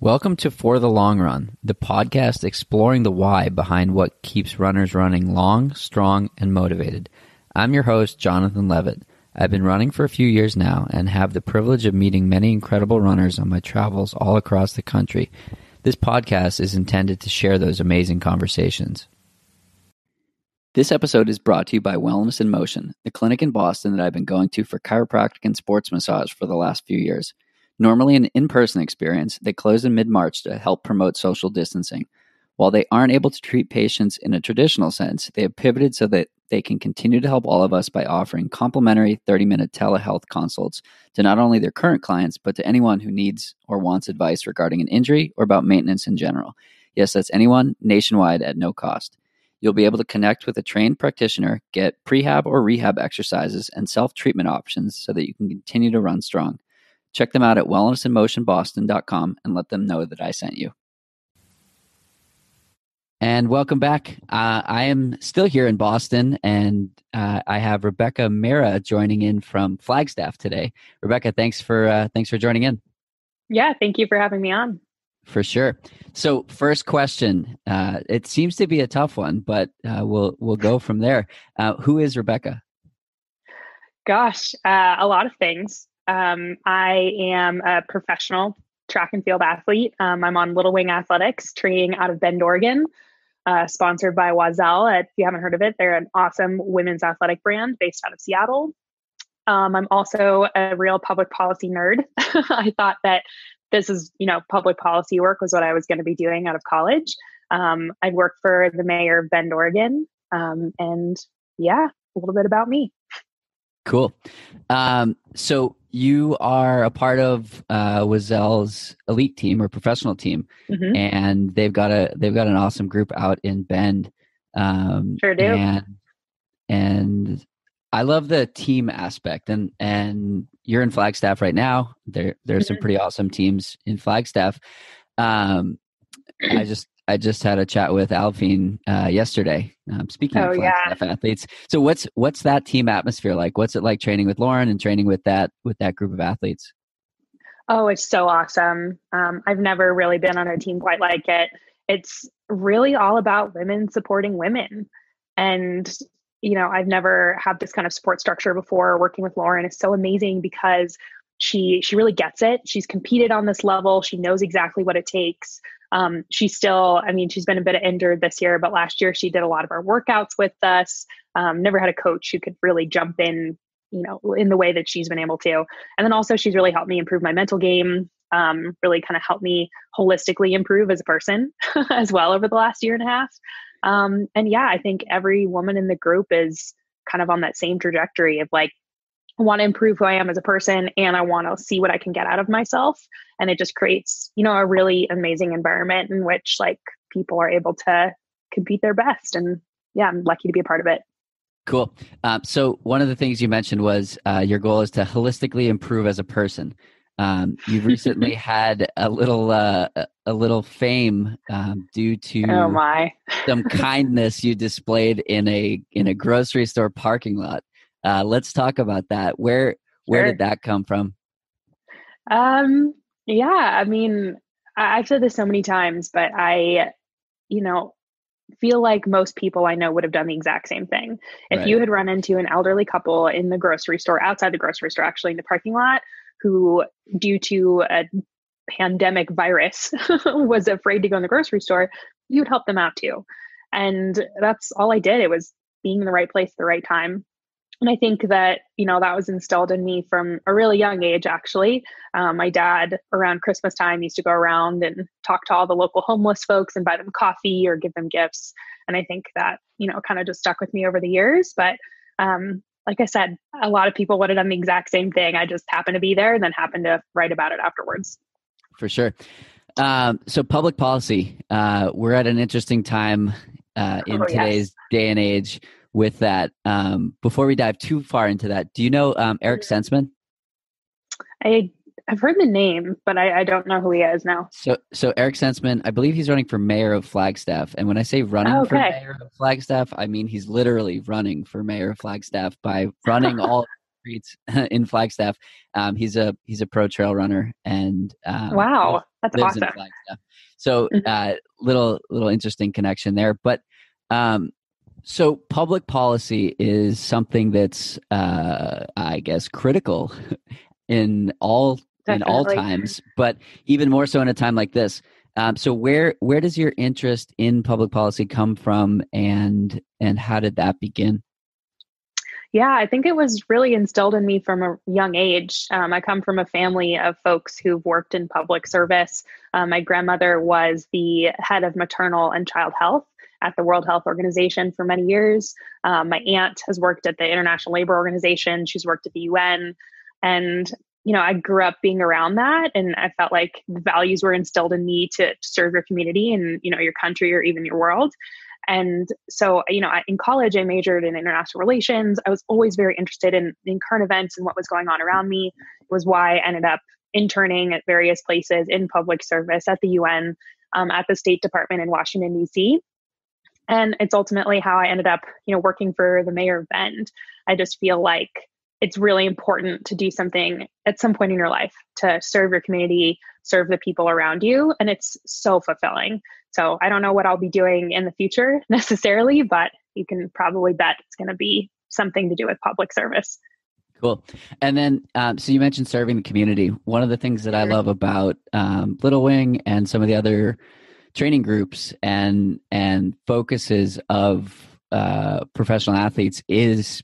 Welcome to For the Long Run, the podcast exploring the why behind what keeps runners running long, strong, and motivated. I'm your host, Jonathan Levitt. I've been running for a few years now and have the privilege of meeting many incredible runners on my travels all across the country. This podcast is intended to share those amazing conversations. This episode is brought to you by Wellness in Motion, the clinic in Boston that I've been going to for chiropractic and sports massage for the last few years. Normally an in-person experience, they closed in mid-March to help promote social distancing. While they aren't able to treat patients in a traditional sense, they have pivoted so that they can continue to help all of us by offering complimentary 30-minute telehealth consults to not only their current clients, but to anyone who needs or wants advice regarding an injury or about maintenance in general. Yes, that's anyone nationwide at no cost. You'll be able to connect with a trained practitioner, get prehab or rehab exercises, and self-treatment options so that you can continue to run strong. Check them out at wellnessinmotionboston.com and let them know that I sent you. And welcome back. I am still here in Boston, and I have Rebecca Mehra joining in from Flagstaff today. Rebecca, thanks for joining in. Yeah, thank you for having me on. For sure. So, first question. It seems to be a tough one, but we'll go from there. Who is Rebecca? Gosh, a lot of things. I am a professional track and field athlete. I'm on Little Wing Athletics, training out of Bend, Oregon, sponsored by Oiselle. If you haven't heard of it, they're an awesome women's athletic brand based out of Seattle. I'm also a real public policy nerd. I thought that this is, public policy work was what I was going to be doing out of college. I worked for the mayor of Bend, Oregon. And yeah, a little bit about me. Cool. So you are a part of Oiselle's elite team or professional team, and they've got an awesome group out in Bend. Sure do. And I love the team aspect, and you're in Flagstaff right now. There's some pretty awesome teams in Flagstaff. I just had a chat with Alphine yesterday. Speaking of Flagstaff athletes, so what's that team atmosphere like? What's it like training with Lauren and training with that group of athletes? Oh, it's so awesome. I've never really been on a team quite like it. It's really all about women supporting women, and I've never had this kind of support structure before. Working with Lauren is so amazing because she really gets it. She's competed on this level. She knows exactly what it takes. She's been a bit injured this year, but last year she did a lot of our workouts with us. Never had a coach who could really jump in, in the way that she's been able to. And then also she's really helped me improve my mental game, really kind of helped me holistically improve as a person as well over the last year and a half. I think every woman in the group is kind of on that same trajectory of like, I want to improve who I am as a person, and I want to see what I can get out of myself. And it just creates, a really amazing environment in which like people are able to compete their best. And yeah, I'm lucky to be a part of it. Cool. So one of the things you mentioned was your goal is to holistically improve as a person. You've recently had a little fame due to some kindness you displayed in a grocery store parking lot. Let's talk about that. Where did that come from? I've said this so many times, but I, feel like most people I know would have done the exact same thing. If you had run into an elderly couple in the grocery store, outside the grocery store, actually in the parking lot, who due to a pandemic virus was afraid to go in the grocery store, you'd help them out too. And that's all I did. It was being in the right place at the right time. And I think that, that was instilled in me from a really young age, actually. My dad, around Christmas time, used to go around and talk to all the local homeless folks and buy them coffee or give them gifts. And I think that, kind of just stuck with me over the years. But like I said, a lot of people would have done the exact same thing. I just happened to be there and then happened to write about it afterwards. For sure. So public policy, we're at an interesting time in today's day and age with that. Before we dive too far into that, do you know Eric Sensman? I I've heard the name, but I don't know who he is now. So Eric Sensman, I believe he's running for mayor of Flagstaff. And when I say running Oh, for okay. mayor of Flagstaff, I mean he's literally running for mayor of Flagstaff by running all streets in Flagstaff. He's a pro trail runner and Wow, that's lives in awesome. Flagstaff. So Mhm. little interesting connection there. But so public policy is something that's I guess critical in all Definitely. times, but even more so in a time like this. So where does your interest in public policy come from, and how did that begin? Yeah, I think it was really instilled in me from a young age. I come from a family of folks who've worked in public service. My grandmother was the head of maternal and child health at the World Health Organization for many years. My aunt has worked at the International Labor Organization. She's worked at the UN. And, I grew up being around that. And I felt like the values were instilled in me to serve your community and, your country or even your world. And so, in college, I majored in international relations. I was always very interested in current events and what was going on around me. It was why I ended up interning at various places in public service at the UN, at the State Department in Washington, D.C. And it's ultimately how I ended up, working for the mayor of Bend. I just feel like it's really important to do something at some point in your life to serve your community, serve the people around you. And it's so fulfilling. So I don't know what I'll be doing in the future necessarily, but you can probably bet it's going to be something to do with public service. Cool. And then, so you mentioned serving the community. One of the things that I love about Little Wing and some of the other training groups and focuses of professional athletes is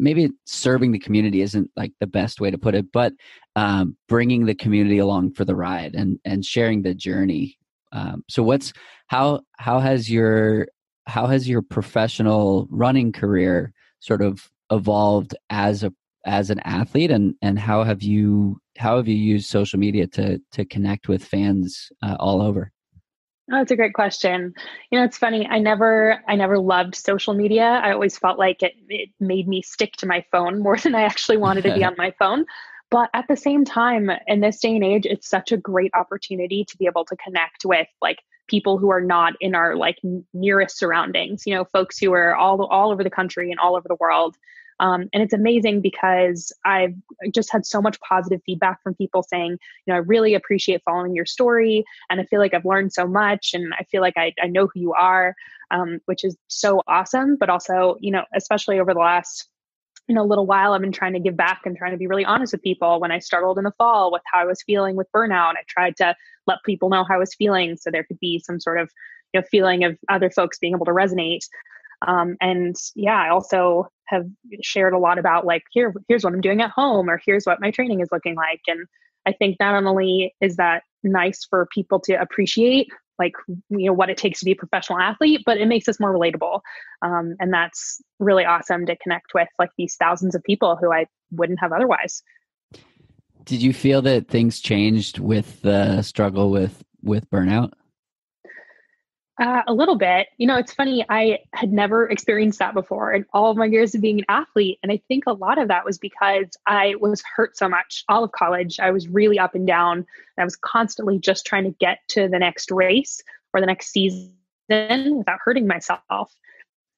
maybe serving the community isn't like the best way to put it, but bringing the community along for the ride and sharing the journey. So how has your professional running career sort of evolved as an athlete, and how have you used social media to connect with fans all over? Oh, that's a great question. It's funny. I never loved social media. I always felt like it made me stick to my phone more than I actually wanted to be on my phone. But at the same time, in this day and age, it's such a great opportunity to be able to connect with like people who are not in our like nearest surroundings, folks who are all over the country and all over the world. And it's amazing because I've just had so much positive feedback from people saying, I really appreciate following your story. And I feel like I've learned so much. And I feel like I know who you are, which is so awesome. But also, especially over the last little while, I've been trying to give back and trying to be really honest with people. When I struggled in the fall with how I was feeling with burnout, I tried to let people know how I was feeling so there could be some sort of feeling of other folks being able to resonate. And yeah, I also have shared a lot about like, here's what I'm doing at home, or here's what my training is looking like. And I think not only is that nice for people to appreciate like, what it takes to be a professional athlete, but it makes us more relatable. And that's really awesome to connect with like these thousands of people who I wouldn't have otherwise. Did you feel that things changed with the struggle with burnout? A little bit. It's funny. I had never experienced that before in all of my years of being an athlete. And I think a lot of that was because I was hurt so much all of college. I was really up and down. And I was constantly just trying to get to the next race or the next season without hurting myself.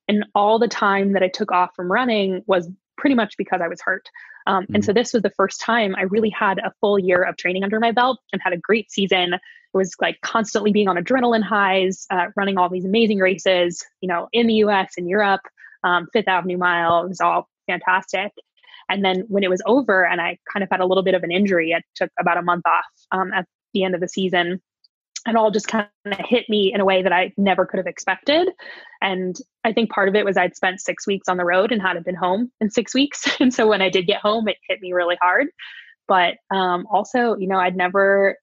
And all the time that I took off from running was pretty much because I was hurt. And so this was the first time I really had a full year of training under my belt and had a great season. It was like constantly being on adrenaline highs, running all these amazing races, in the US and Europe, Fifth Avenue Mile. It was all fantastic. And then when it was over and I kind of had a little bit of an injury, it took about a month off at the end of the season. And all just kind of hit me in a way that I never could have expected. And I think part of it was I'd spent 6 weeks on the road and hadn't been home in 6 weeks. And so when I did get home, it hit me really hard. But also, I'd never,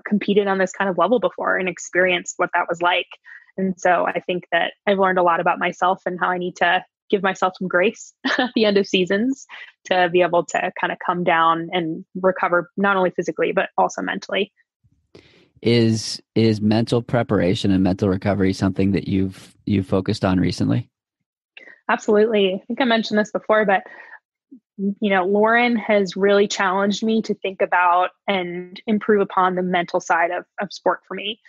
competed on this kind of level before and experienced what that was like. And so I think that I've learned a lot about myself and how I need to give myself some grace at the end of seasons to be able to kind of come down and recover, not only physically, but also mentally. Is mental preparation and mental recovery something that you've focused on recently? Absolutely. I think I mentioned this before, but Lauren has really challenged me to think about and improve upon the mental side of sport for me.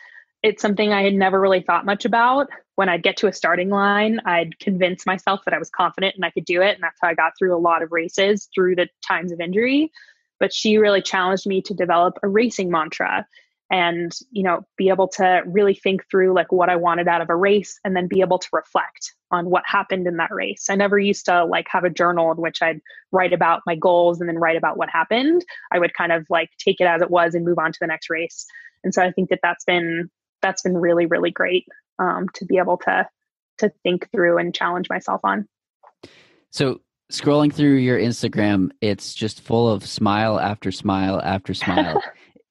It's something I had never really thought much about. When I'd get to a starting line, I'd convince myself that I was confident and I could do it. And that's how I got through a lot of races through the times of injury. But she really challenged me to develop a racing mantra and, be able to really think through like what I wanted out of a race and then be able to reflect on what happened in that race. I never used to like have a journal in which I'd write about my goals and then write about what happened. I would kind of like take it as it was and move on to the next race. And so I think that that's been really, really great to be able to think through and challenge myself on. So scrolling through your Instagram, it's just full of smile after smile after smile.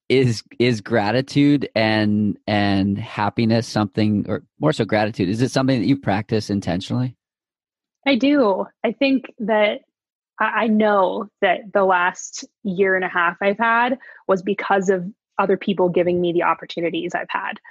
Is gratitude and happiness something, or more so gratitude, is it something that you practice intentionally? I do. I think that I know that the last year and a half I've had was because of other people giving me the opportunities I've had.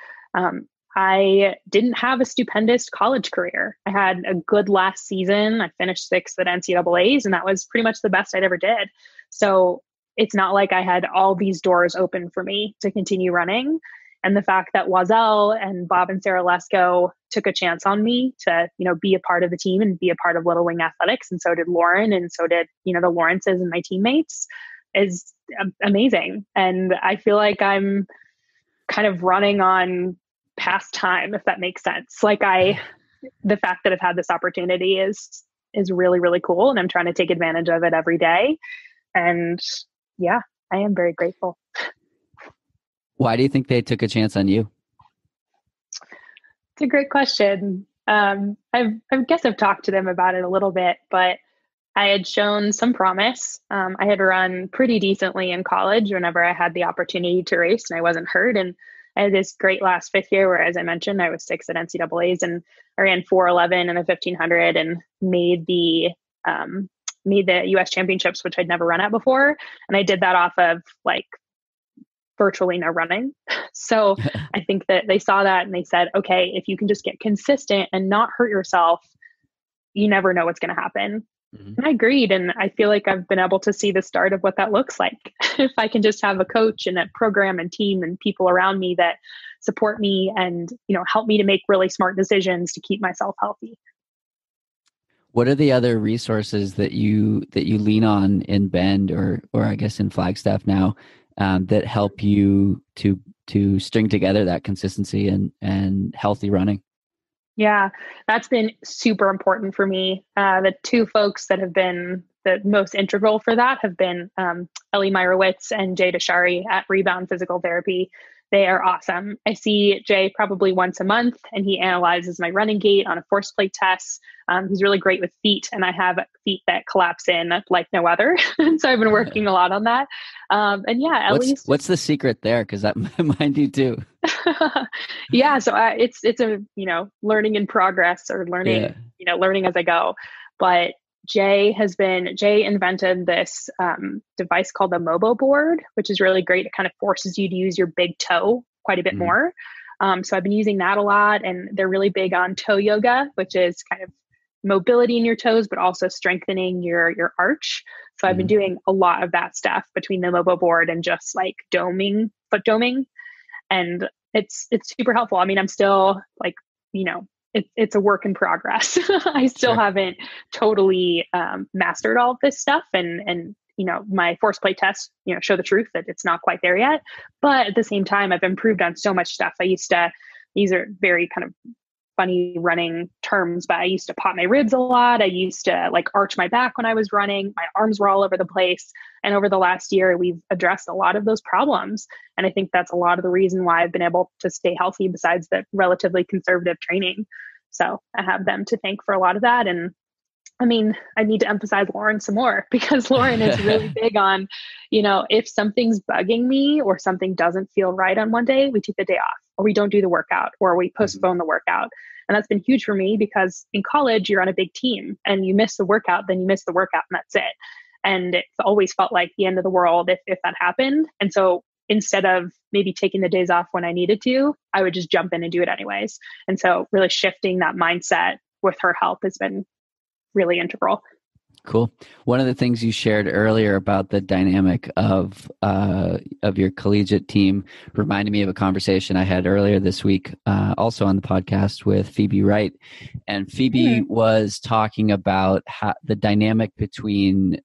I didn't have a stupendous college career. I had a good last season. I finished sixth at NCAAs, and that was pretty much the best I'd ever did. So it's not like I had all these doors open for me to continue running. And the fact that Oiselle and Bob and Sarah Lesko took a chance on me to, be a part of the team and be a part of Little Wing Athletics. And so did Lauren. And so did, the Lawrences and my teammates is amazing. And I feel like I'm kind of running on past time, if that makes sense. Like the fact that I've had this opportunity is really, really cool. And I'm trying to take advantage of it every day. And yeah, I am very grateful. Why do you think they took a chance on you? It's a great question. I guess I've talked to them about it a little bit, but I had shown some promise. I had run pretty decently in college whenever I had the opportunity to race and I wasn't hurt. And I had this great last fifth year where, as I mentioned, I was sixth at NCAAs and I ran 4:11 and a 1500 and made the US championships, which I'd never run at before. And I did that off of like virtually no running. So I think that they saw that and they said, okay, if you can just get consistent and not hurt yourself, you never know what's going to happen. Mm-hmm. And I agreed. And I feel like I've been able to see the start of what that looks like. If I can just have a coach and a program and team and people around me that support me and, help me to make really smart decisions to keep myself healthy. What are the other resources that you lean on in Bend or I guess in Flagstaff now that help you to string together that consistency and healthy running? Yeah, that's been super important for me. The two folks that have been the most integral for that have been Ellie Meyerowitz and Jay Deshari at Rebound Physical Therapy. They are awesome. I see Jay probably once a month and he analyzes my running gait on a force plate test. He's really great with feet and I have feet that collapse in like no other. And so I've been working a lot on that. And yeah, Ellie's... What's the secret there? Because that mine do too. Yeah. So it's a, learning in progress or learning, learning as I go. But Jay invented this device called the Mobo board, which is really great. It kind of forces you to use your big toe quite a bit more. So I've been using that a lot, and they're really big on toe yoga, which is kind of mobility in your toes, but also strengthening your arch. So I've been doing a lot of that stuff between the Mobo board and just like foot doming. And it's super helpful. I mean, I'm still like, it's a work in progress. I still haven't totally mastered all of this stuff. And my force plate tests, show the truth that it's not quite there yet. But at the same time, I've improved on so much stuff. These are very kind of funny running terms, but I used to pop my ribs a lot. I used to like arch my back when I was running. My arms were all over the place. And over the last year, we've addressed a lot of those problems. And I think that's a lot of the reason why I've been able to stay healthy besides the relatively conservative training. So I have them to thank for a lot of that. And I mean, I need to emphasize Lauren some more because Lauren is really big on, if something's bugging me or something doesn't feel right on one day, we take the day off or we don't do the workout or we postpone the workout. And that's been huge for me because in college, you're on a big team and you miss the workout, then you miss the workout and that's it. And it's always felt like the end of the world if that happened. And so instead of maybe taking the days off when I needed to, I would just jump in and do it anyways. And so really shifting that mindset with her help has been really integral. Cool. One of the things you shared earlier about the dynamic of your collegiate team reminded me of a conversation I had earlier this week, also on the podcast with Phoebe Wright, and Phoebe was talking about how the dynamic between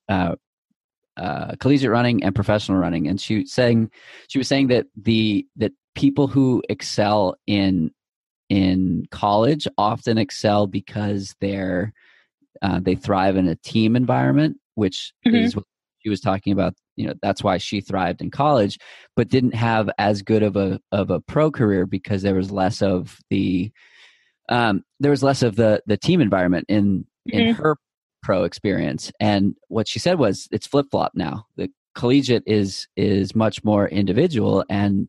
collegiate running and professional running, and she was saying that that people who excel in college often excel because they thrive in a team environment, which is what she was talking about. That's why she thrived in college, but didn't have as good of a pro career because there was less of the team environment in her pro experience. And what she said was, it's flip flop now. The collegiate is much more individual, and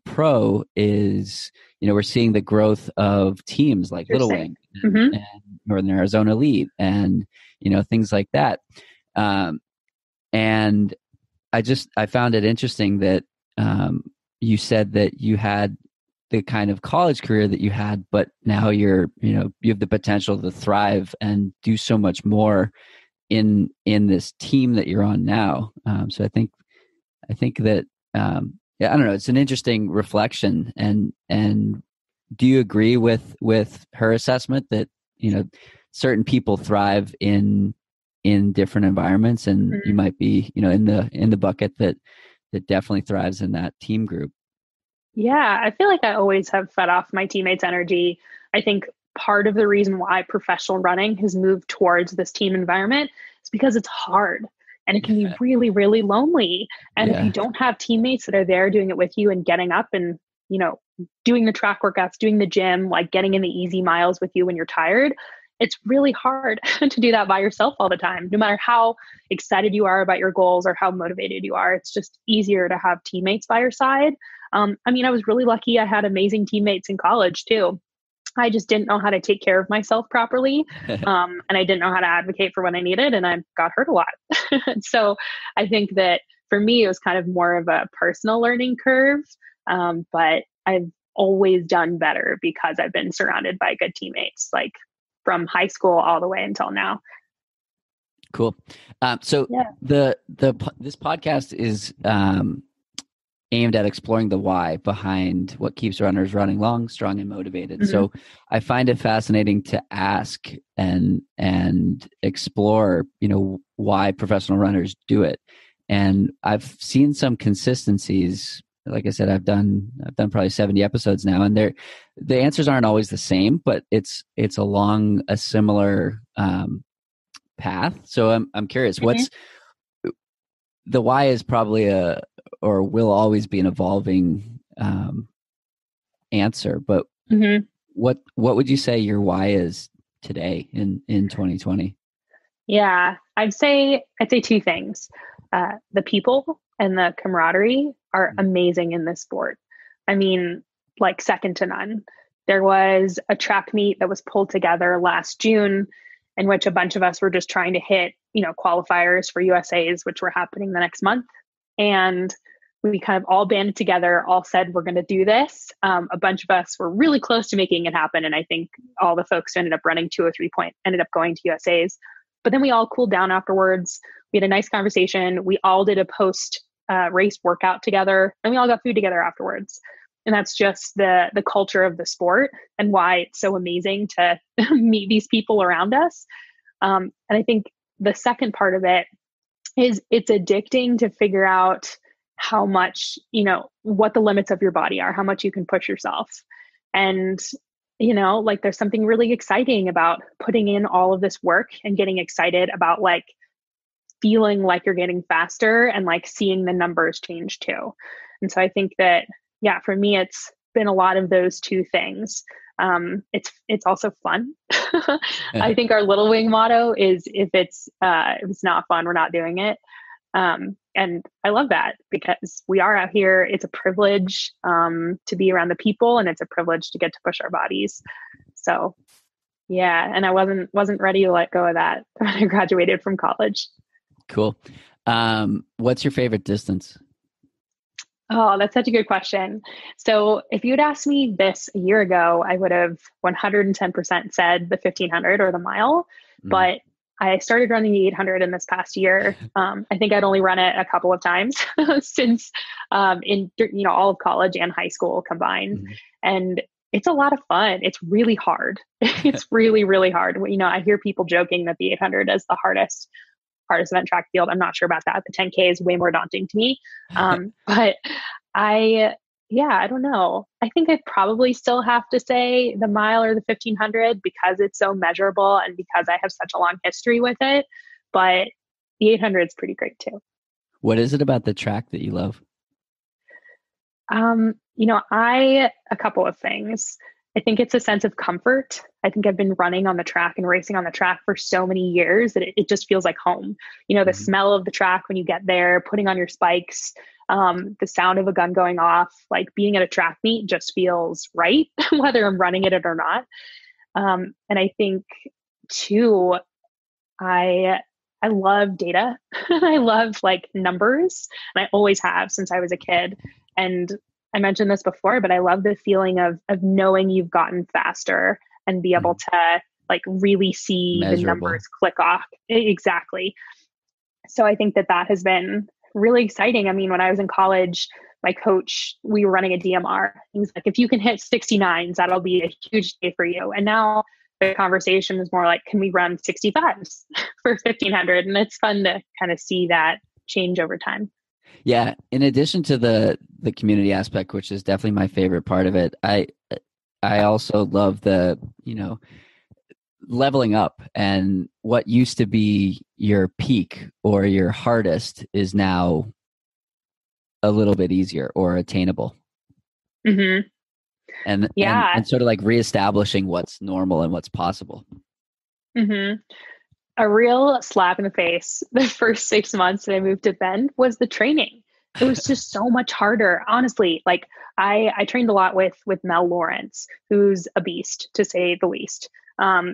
pro is, we're seeing the growth of teams like Little Wing and Northern Arizona Elite and, things like that. And I found it interesting that you said that you had the kind of college career that you had, but now you have the potential to thrive and do so much more in this team that you're on now. So I think that, yeah, I don't know. It's an interesting reflection. And do you agree with her assessment that, certain people thrive in different environments, and you might be, in the bucket that definitely thrives in that team group? Yeah, I feel like I always have fed off my teammates' energy. I think part of the reason why professional running has moved towards this team environment is because it's hard and it can be really, really lonely. And if you don't have teammates that are there doing it with you and getting up and, doing the track workouts, doing the gym, like getting in the easy miles with you when you're tired, it's really hard to do that by yourself all the time. No matter how excited you are about your goals or how motivated you are, it's just easier to have teammates by your side. I was really lucky. I had amazing teammates in college too. I just didn't know how to take care of myself properly. And I didn't know how to advocate for what I needed, and I got hurt a lot. So I think that for me, it was kind of more of a personal learning curve. But I've always done better because I've been surrounded by good teammates, like from high school all the way until now. Cool. So this podcast is aimed at exploring the why behind what keeps runners running long, strong, and motivated. So I find it fascinating to ask and explore, why professional runners do it. And I've seen some consistencies. Like I said, I've done probably 70 episodes now, and the answers aren't always the same, but it's along a similar path. So I'm curious, what's the why is probably or will always be an evolving answer, but what would you say your why is today in 2020? Yeah, I'd say two things. The people and the camaraderie are amazing in this sport. I mean, like second to none. There was a track meet that was pulled together last June in which a bunch of us were just trying to hit, qualifiers for USAs, which were happening the next month. And we kind of all banded together, all said, we're going to do this. A bunch of us were really close to making it happen. And I think all the folks who ended up running 2 or 3 point ended up going to USAs. But then we all cooled down afterwards. We had a nice conversation. We all did a post race workout together, and we all got food together afterwards. And that's just the culture of the sport and why it's so amazing to meet these people around us. And I think the second part of it is it's addicting to figure out how much, what the limits of your body are, how much you can push yourself. And, like there's something really exciting about putting in all of this work and getting excited about like feeling like you're getting faster and like seeing the numbers change too. And so I think that, yeah, for me, it's been a lot of those two things. It's also fun. I think our Little Wing motto is if it's not fun, we're not doing it. And I love that because we are out here. It's a privilege to be around the people, and it's a privilege to get to push our bodies. So yeah, and I wasn't ready to let go of that when I graduated from college. Cool. What's your favorite distance? Oh, that's such a good question. So if you'd asked me this a year ago, I would have 110% said the 1500 or the mile. But I started running the 800 in this past year. I think I'd only run it a couple of times since in all of college and high school combined. Mm-hmm. And it's a lot of fun. It's really hard. It's really, really hard. I hear people joking that the 800 is the hardest event track field. I'm not sure about that. The 10K is way more daunting to me. But I don't know. I think I probably still have to say the mile or the 1500 because it's so measurable and because I have such a long history with it. But the 800 is pretty great too. What is it about the track that you love? A couple of things. I think it's a sense of comfort. I think I've been running on the track and racing on the track for so many years that it just feels like home. The smell of the track when you get there, putting on your spikes, the sound of a gun going off, like being at a track meet just feels right, whether I'm running it or not. And I think too, I love data. I love like numbers, and I always have since I was a kid. And I mentioned this before, but I love the feeling of knowing you've gotten faster and be able to like really see Measurable. The numbers click off. Exactly. So I think that has been really exciting. I mean, when I was in college, my coach, we were running a DMR. He was like, if you can hit 69s, that'll be a huge day for you. And now the conversation is more like, can we run 65s for 1500? And it's fun to kind of see that change over time. Yeah. In addition to the community aspect, which is definitely my favorite part of it, I also love the, leveling up, and what used to be your peak or your hardest is now a little bit easier or attainable. Mm-hmm. And sort of like reestablishing what's normal and what's possible. Mm-hmm. A real slap in the face the first 6 months that I moved to Bend was the training. It was just so much harder. Honestly, like I trained a lot with Mel Lawrence, who's a beast to say the least.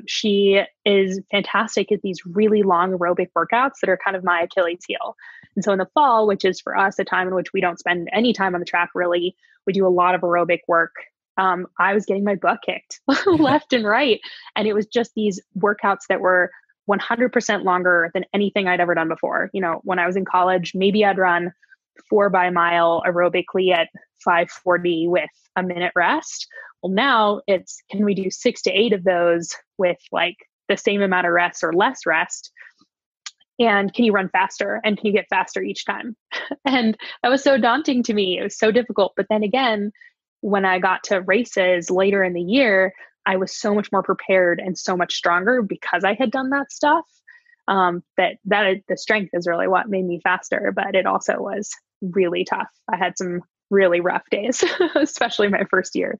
She is fantastic at these really long aerobic workouts that are kind of my Achilles heel. And so in the fall, which is for us a time in which we don't spend any time on the track, really, we do a lot of aerobic work. I was getting my butt kicked left and right. And it was just these workouts that were 100% longer than anything I'd ever done before. When I was in college, maybe I'd run 4 by mile aerobically at 5:40 with a minute rest. Well, now it's, can we do 6 to 8 of those with like the same amount of rest or less rest? And can you run faster? And can you get faster each time? And that was so daunting to me. It was so difficult. But then again, when I got to races later in the year, I was so much more prepared and so much stronger because I had done that stuff. That the strength is really what made me faster, but it also was really tough. I had some really rough days, especially my first year.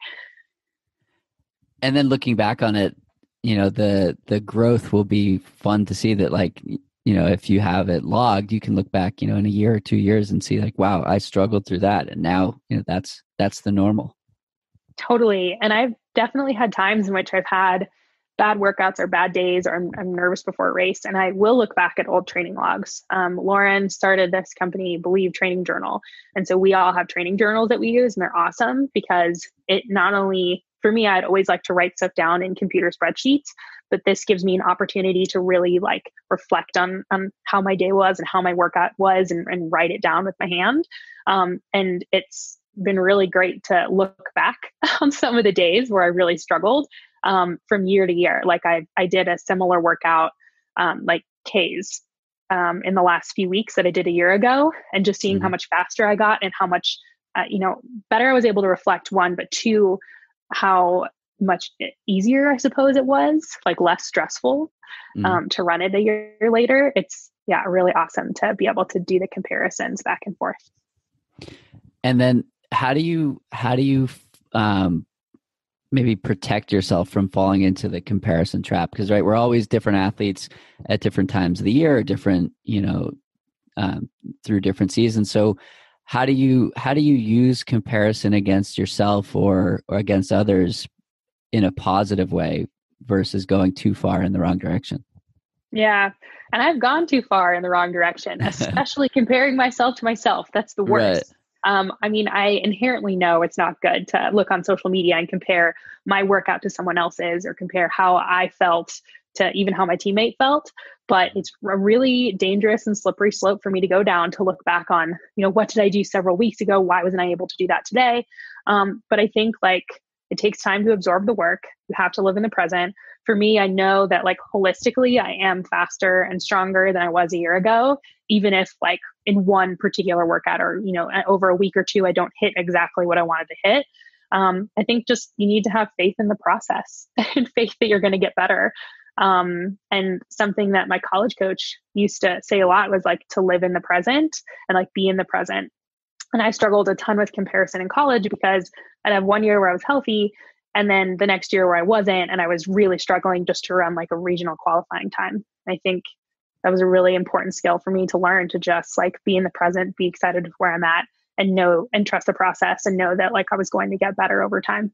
And then looking back on it, the growth will be fun to see that, like, if you have it logged, you can look back, in a year or 2 years and see like, wow, I struggled through that. And now, that's the normal. Totally. And I've definitely had times in which I've had bad workouts or bad days, or I'm nervous before a race. And I will look back at old training logs. Lauren started this company, Believe Training Journal. And so we all have training journals that we use, and they're awesome because it not only, for me, I'd always like to write stuff down in computer spreadsheets, but this gives me an opportunity to really like reflect on how my day was and how my workout was, and write it down with my hand. And it's been really great to look back on some of the days where I really struggled from year to year. Like I did a similar workout, like Ks, in the last few weeks that I did a year ago, and just seeing how much faster I got and how much, better I was able to reflect, one, but two, how much easier I suppose it was, like less stressful, to run it a year later. It's really awesome to be able to do the comparisons back and forth. And then how do you maybe protect yourself from falling into the comparison trap? Because we're always different athletes at different times of the year, or different, through different seasons. So how do you use comparison against yourself or against others in a positive way versus going too far in the wrong direction? Yeah. And I've gone too far in the wrong direction, especially comparing myself to myself. That's the worst. I mean, I inherently know it's not good to look on social media and compare my workout to someone else's or compare how I felt to even how my teammate felt. But it's a really dangerous and slippery slope for me to go down to look back on, what did I do several weeks ago? Why wasn't I able to do that today? But I think like it takes time to absorb the work. You have to live in the present. For me, I know that like holistically, I am faster and stronger than I was a year ago, even if like in one particular workout or, over a week or two, I don't hit exactly what I wanted to hit. I think just you need to have faith in the process and faith that you're going to get better. And something that my college coach used to say a lot was like to live in the present and like be in the present. And I struggled a ton with comparison in college because I'd have one year where I was healthy and then the next year where I wasn't. And I was really struggling just to run like a regional qualifying time. I think that was a really important skill for me to learn, to just like be in the present, be excited with where I'm at and know and trust the process and know that like I was going to get better over time.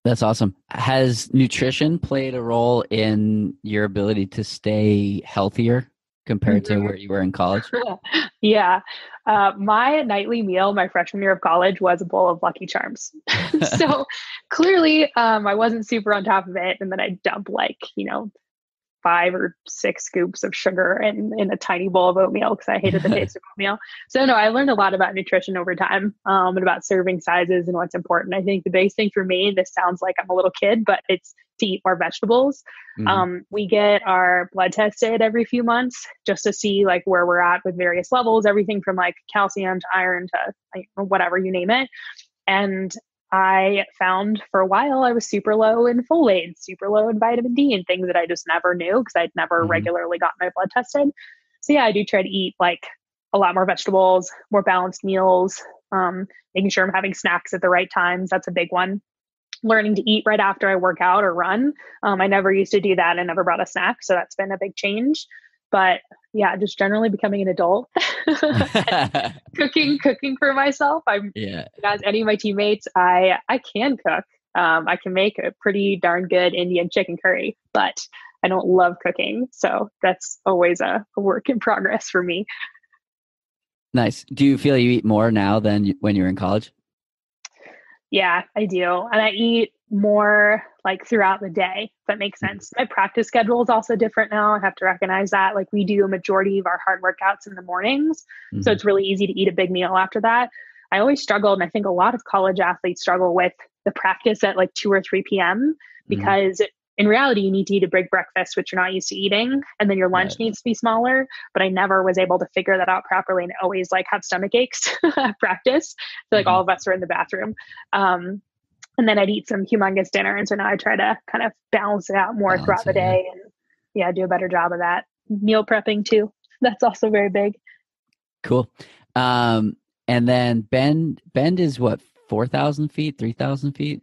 That's awesome. Has nutrition played a role in your ability to stay healthier compared to where you were in college? Yeah. My nightly meal, my freshman year of college, was a bowl of Lucky Charms. So clearly I wasn't super on top of it. And then I dump like, 5 or 6 scoops of sugar in a tiny bowl of oatmeal because I hated the taste of oatmeal. So no, I learned a lot about nutrition over time and about serving sizes and what's important. I think the biggest thing for me, this sounds like I'm a little kid, but it's to eat more vegetables. We get our blood tested every few months just to see like where we're at with various levels, everything from like calcium to iron to like, whatever you name it. And I found for a while I was super low in folate, super low in vitamin D and things that I just never knew because I'd never regularly gotten my blood tested. So yeah, I do try to eat like a lot more vegetables, more balanced meals, making sure I'm having snacks at the right times. That's a big one. Learning to eat right after I work out or run. I never used to do that. I never brought a snack. So that's been a big change. But yeah, just generally becoming an adult, cooking for myself. As any of my teammates, I can cook. I can make a pretty darn good Indian chicken curry, but I don't love cooking. So that's always a work in progress for me. Nice. Do you feel you eat more now than when you were in college? Yeah, I do. And I eat more like throughout the day, if that makes sense. My practice schedule is also different now. I have to recognize that. Like we do a majority of our hard workouts in the mornings. So it's really easy to eat a big meal after that. I always struggled, and I think a lot of college athletes struggle with the practice at like 2 or 3 p.m. because in reality, you need to eat a big breakfast, which you're not used to eating. And then your lunch needs to be smaller. But I never was able to figure that out properly and always like have stomach aches at practice. So like all of us are in the bathroom. And then I'd eat some humongous dinner. And so now I try to kind of balance it out more throughout the day and do a better job of that. Meal prepping too. That's also very big. Cool. And then Bend is what, 4,000 feet, 3,000 feet?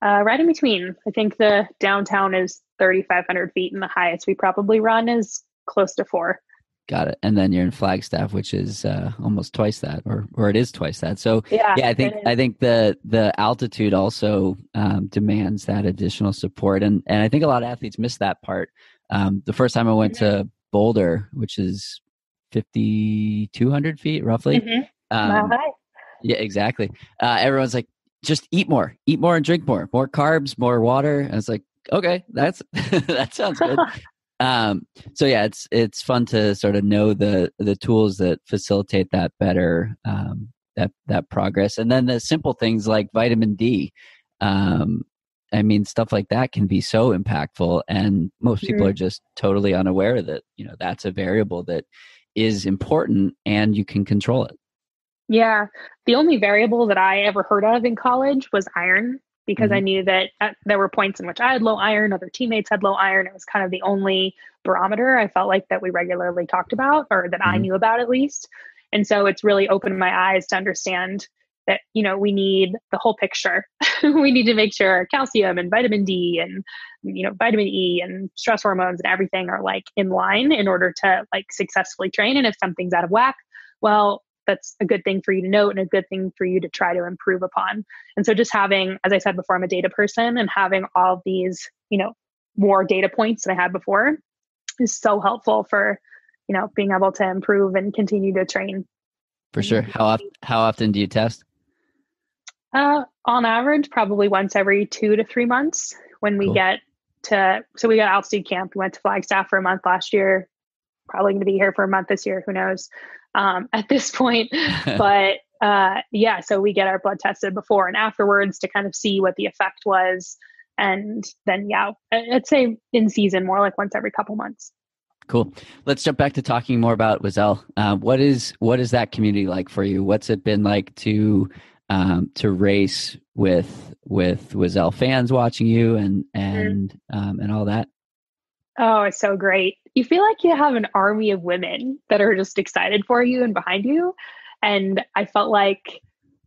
Right in between. I think the downtown is 3,500 feet and the highest we probably run is close to 4. Got it. And then you're in Flagstaff, which is almost twice that, or it is twice that. So I think the altitude also demands that additional support, and I think a lot of athletes miss that part. The first time I went to Boulder, which is 5,200 feet roughly. Mile high. Yeah, exactly. Everyone's like, just eat more and drink more carbs, more water. And it's like, okay, that sounds good. So yeah, it's fun to sort of know the tools that facilitate that better, that progress. And then the simple things like vitamin D. I mean, stuff like that can be so impactful, and most people are just totally unaware that, that's a variable that is important and you can control it. Yeah. The only variable that I ever heard of in college was iron, because I knew that there were points in which I had low iron, other teammates had low iron. It was kind of the only barometer I felt like that we regularly talked about, or that I knew about at least. And so it's really opened my eyes to understand that, we need the whole picture. We need to make sure calcium and vitamin D and, vitamin E and stress hormones and everything are like in line in order to like successfully train. And if something's out of whack, well, that's a good thing for you to note and a good thing for you to try to improve upon. And so just having, as I said before, I'm a data person, and having all these, more data points than I had before is so helpful for, being able to improve and continue to train. For sure. How often do you test? On average, probably once every 2 to 3 months when we Cool. get so we got altitude camp. We went to Flagstaff for a month last year, probably going to be here for a month this year. Who knows at this point, but yeah, so we get our blood tested before and afterwards to kind of see what the effect was. And then, yeah, I'd say in season more like once every couple months. Cool. Let's jump back to talking more about Oiselle. What is that community like for you? What's it been like to race with Oiselle fans watching you and all that? Oh, it's so great. You feel like you have an army of women that are just excited for you and behind you. And I felt like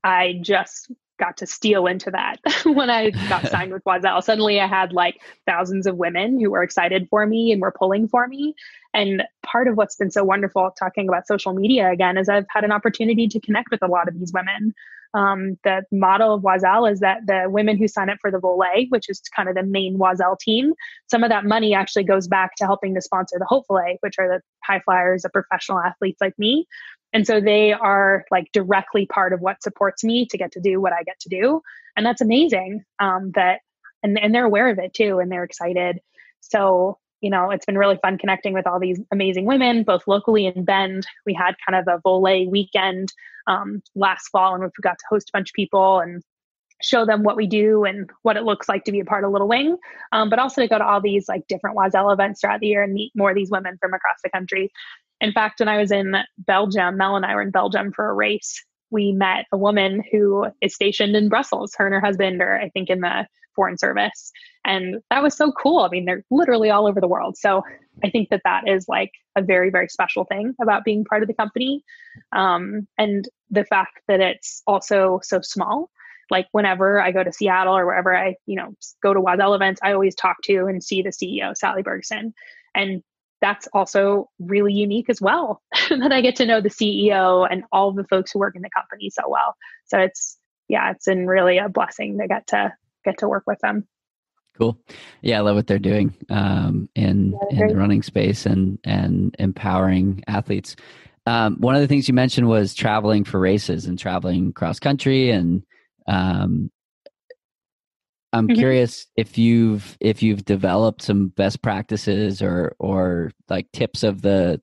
I just got to steal into that when I got signed with Oiselle. Suddenly I had like thousands of women who were excited for me and were pulling for me. And part of what's been so wonderful talking about social media again is I've had an opportunity to connect with a lot of these women. The model of Oiselle is that the women who sign up for the volet, which is kind of the main Oiselle team, some of that money actually goes back to helping to sponsor the Hope Volet, which are the high flyers, the professional athletes like me. And so they are like directly part of what supports me to get to do what I get to do. And that's amazing. And they're aware of it too, and they're excited. So, it's been really fun connecting with all these amazing women, both locally in Bend. We had kind of a volet weekend last fall, and we got to host a bunch of people and show them what we do and what it looks like to be a part of Little Wing, but also to go to all these like different Oiselle events throughout the year and meet more of these women from across the country. In fact, when I was in Belgium, Mel and I were in Belgium for a race. We met a woman who is stationed in Brussels. Her and her husband are, I think, in the foreign service. And that was so cool. I mean, they're literally all over the world. So I think that is like a very, very special thing about being part of the company. And the fact that it's also so small. Like whenever I go to Seattle or wherever I, go to Oiselle events, I always talk to and see the CEO, Sally Bergson. And that's also really unique as well, that I get to know the CEO and all the folks who work in the company so well. So it's been really a blessing to get to work with them. Cool. Yeah, I love what they're doing in the running space and empowering athletes. One of the things you mentioned was traveling for races and traveling cross country, and I'm curious if you've developed some best practices or like tips of the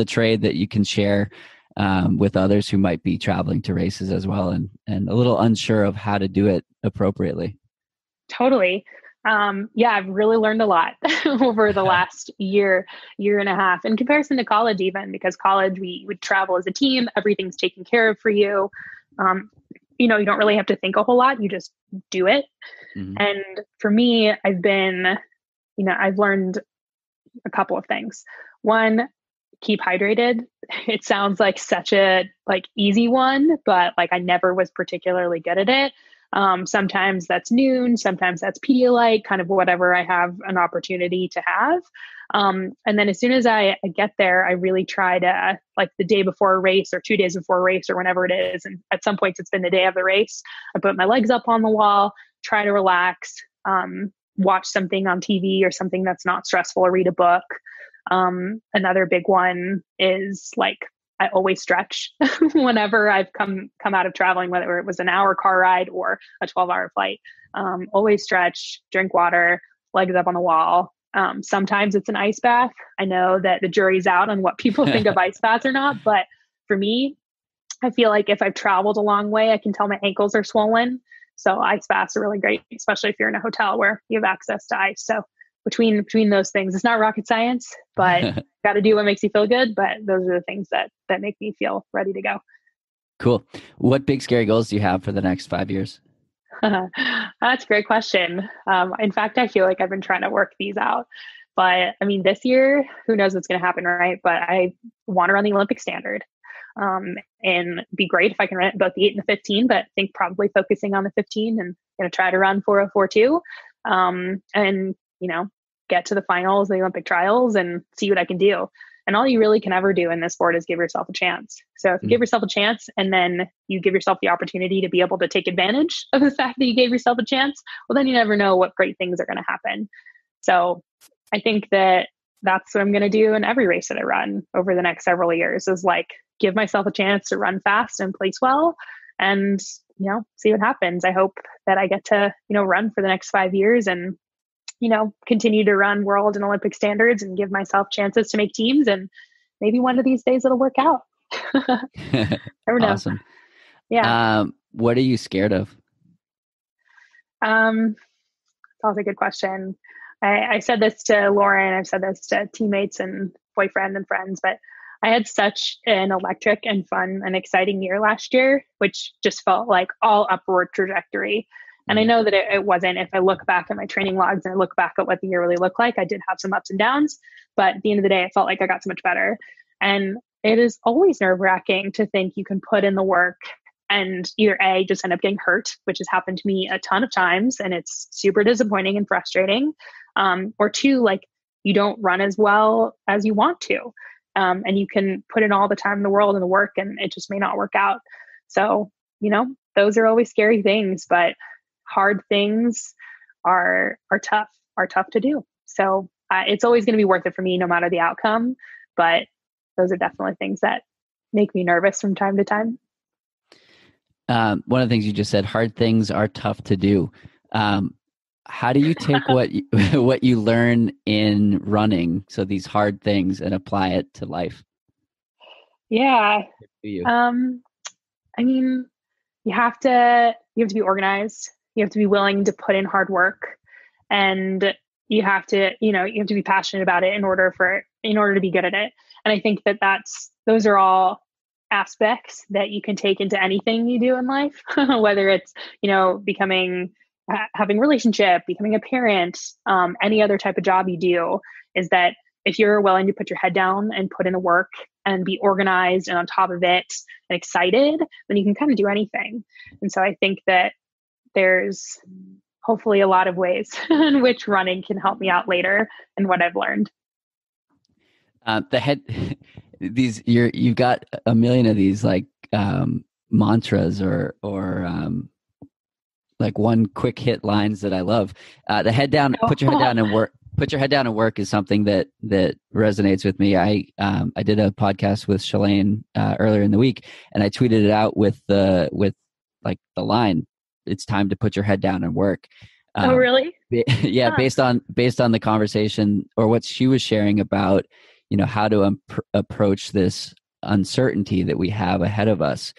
trade that you can share with others who might be traveling to races as well and a little unsure of how to do it appropriately. Totally. I've really learned a lot over the last year and a half in comparison to college, even because college, we would travel as a team. Everything's taken care of for you. You don't really have to think a whole lot. You just do it. Mm-hmm. And for me, I've learned a couple of things. One, keep hydrated. It sounds like such a easy one, but I never was particularly good at it. Sometimes that's noon, sometimes that's Pedialyte, kind of whatever I have an opportunity to have. And then as soon as I get there, I really try to, the day before a race or 2 days before a race or whenever it is. And at some points it's been the day of the race. I put my legs up on the wall, try to relax, watch something on TV or something that's not stressful, or read a book. Another big one is I always stretch whenever I've come out of traveling, whether it was an hour car ride or a 12-hour flight. Always stretch, drink water, legs up on the wall. Sometimes it's an ice bath. I know that the jury's out on what people think of ice baths or not, but for me, I feel like if I've traveled a long way, I can tell my ankles are swollen. So ice baths are really great, especially if you're in a hotel where you have access to ice. So between those things, it's not rocket science, but got to do what makes you feel good. But those are the things that make me feel ready to go. Cool. What big scary goals do you have for the next 5 years? That's a great question. In fact, I feel like I've been trying to work these out, but I mean, this year, who knows what's going to happen, right? But I want to run the Olympic standard, and be great if I can run both the 8 and the 15, but I think probably focusing on the 15 and going to try to run 4:04.2, and get to the finals, the Olympic trials, and see what I can do. And all you really can ever do in this sport is give yourself a chance. So if you give yourself a chance and then you give yourself the opportunity to be able to take advantage of the fact that you gave yourself a chance, well, then you never know what great things are going to happen. So I think that's what I'm going to do in every race that I run over the next several years, is give myself a chance to run fast and place well and, see what happens. I hope that I get to, run for the next 5 years and, continue to run world and Olympic standards and give myself chances to make teams. And maybe one of these days it'll work out. Never know. Awesome. Yeah. What are you scared of? That's also a good question. I said this to Lauren, I've said this to teammates and boyfriend and friends, but I had such an electric and fun and exciting year last year, which just felt like all upward trajectory. And I know that it wasn't. If I look back at my training logs and I look back at what the year really looked like, I did have some ups and downs, but at the end of the day, it felt like I got so much better. And it is always nerve-wracking to think you can put in the work and either A, just end up getting hurt, which has happened to me a ton of times, and it's super disappointing and frustrating. Or two, like you don't run as well as you want to. And you can put in all the time in the world and the work, and it just may not work out. So, those are always scary things, but hard things are tough to do. So it's always going to be worth it for me, no matter the outcome. But those are definitely things that make me nervous from time to time. One of the things you just said, hard things are tough to do. How do you take what you learn in running, so these hard things, and apply it to life? Yeah. I mean, you have to be organized. You have to be willing to put in hard work, and you have to be passionate about it in order to be good at it. And I think those are all aspects that you can take into anything you do in life, whether it's, having a relationship, becoming a parent, any other type of job you do, is that if you're willing to put your head down and put in the work and be organized and on top of it and excited, then you can kind of do anything. And so I think that there's hopefully a lot of ways in which running can help me out later and what I've learned. You've got a million of these like mantras or like one quick hit lines that I love. The head down, put your head down and work. Put your head down and work is something that resonates with me. I did a podcast with Shalane earlier in the week, and I tweeted it out with the line, "It's time to put your head down and work." Oh, really? Yeah, based on the conversation or what she was sharing about, how to approach this uncertainty that we have ahead of us.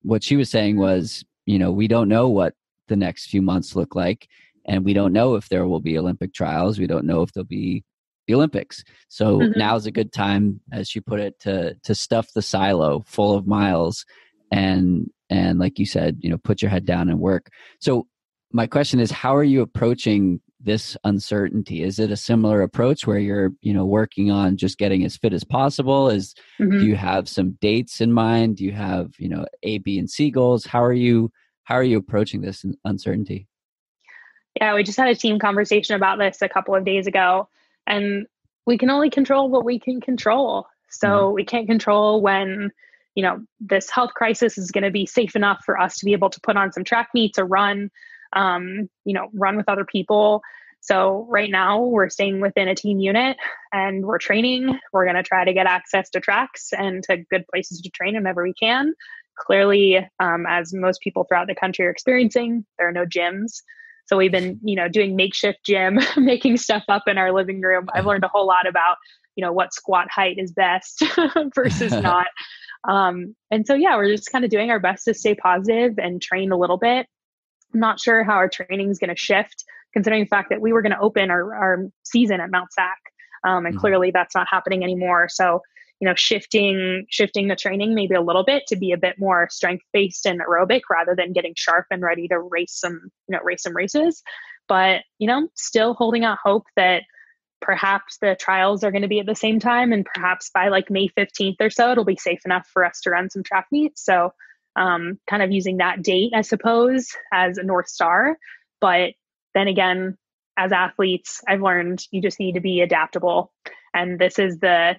What she was saying was, we don't know what the next few months look like, and we don't know if there will be Olympic trials. We don't know if there'll be the Olympics. So now's a good time, as she put it, to stuff the silo full of miles and like you said, put your head down and work. So my question is, how are you approaching this uncertainty? Is it a similar approach where you're, working on just getting as fit as possible? Do you have some dates in mind? Do you have, A, B, and C goals? How are you approaching this uncertainty? Yeah, we just had a team conversation about this a couple of days ago, and we can only control what we can control. So we can't control when, this health crisis is going to be safe enough for us to be able to put on some track meets or run with other people. So right now we're staying within a team unit and we're training. We're going to try to get access to tracks and to good places to train whenever we can. Clearly, as most people throughout the country are experiencing, there are no gyms. So we've been, doing makeshift gym, making stuff up in our living room. I've learned a whole lot about, what squat height is best versus not. And so, yeah, we're just kind of doing our best to stay positive and train a little bit. I'm not sure how our training is going to shift, considering the fact that we were going to open our season at Mount Sac. And clearly that's not happening anymore. So, shifting the training maybe a little bit to be a bit more strength-based and aerobic rather than getting sharp and ready to race some races. But, still holding out hope that perhaps the trials are going to be at the same time. And perhaps by like May 15th or so, it'll be safe enough for us to run some track meets. So kind of using that date, I suppose, as a North Star. But then again, as athletes, I've learned you just need to be adaptable. And this is the,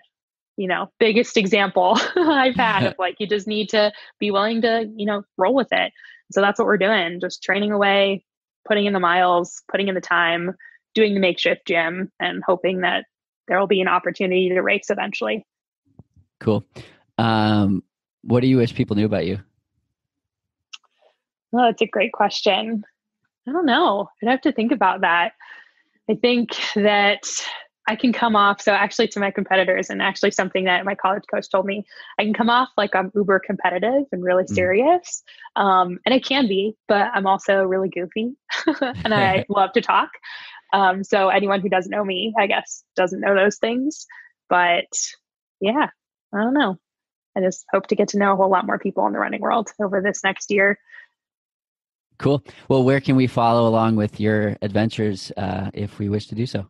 biggest example I've had of like, you just need to be willing to, roll with it. So that's what we're doing. Just training away, putting in the miles, putting in the time, doing the makeshift gym, and hoping that there will be an opportunity to race eventually. Cool. What do you wish people knew about you? Oh, that's a great question. I don't know. I'd have to think about that. I think that I can come off. So, actually, to my competitors, and actually something that my college coach told me, I can come off like I'm uber competitive and really Mm. serious. And I can be, but I'm also really goofy and I love to talk. So, anyone who doesn't know me, I guess, doesn't know those things. But yeah, I don't know. I just hope to get to know a whole lot more people in the running world over this next year. Cool. Well, where can we follow along with your adventures if we wish to do so?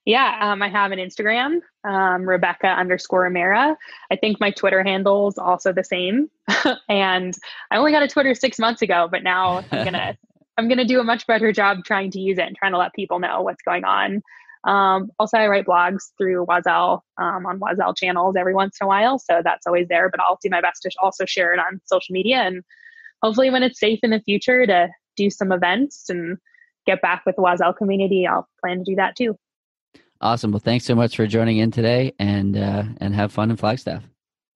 Yeah, I have an Instagram, Rebecca_Mehra. I think my Twitter handle is also the same. And I only got a Twitter 6 months ago, but now I'm gonna do a much better job trying to use it and trying to let people know what's going on. Also, I write blogs through Oiselle on Oiselle channels every once in a while, so that's always there. But I'll do my best to also share it on social media, and hopefully, when it's safe in the future to do some events and get back with the Oiselle community, I'll plan to do that too. Awesome. Well, thanks so much for joining in today, and have fun in Flagstaff.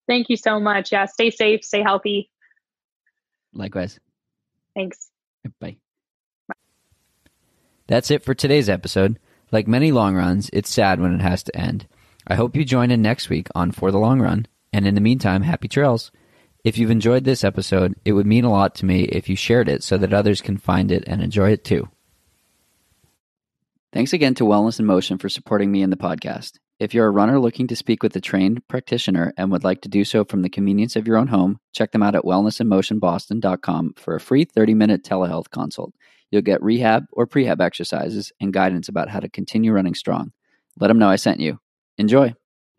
Thank you so much. Yeah, stay safe, stay healthy. Likewise. Thanks. Bye. That's it for today's episode. Like many long runs, it's sad when it has to end. I hope you join in next week on For the Long Run. And in the meantime, happy trails. If you've enjoyed this episode, it would mean a lot to me if you shared it so that others can find it and enjoy it too. Thanks again to Wellness in Motion for supporting me in the podcast. If you're a runner looking to speak with a trained practitioner and would like to do so from the convenience of your own home, check them out at wellnessinmotionboston.com for a free 30-minute telehealth consult. You'll get rehab or prehab exercises and guidance about how to continue running strong. Let them know I sent you. Enjoy.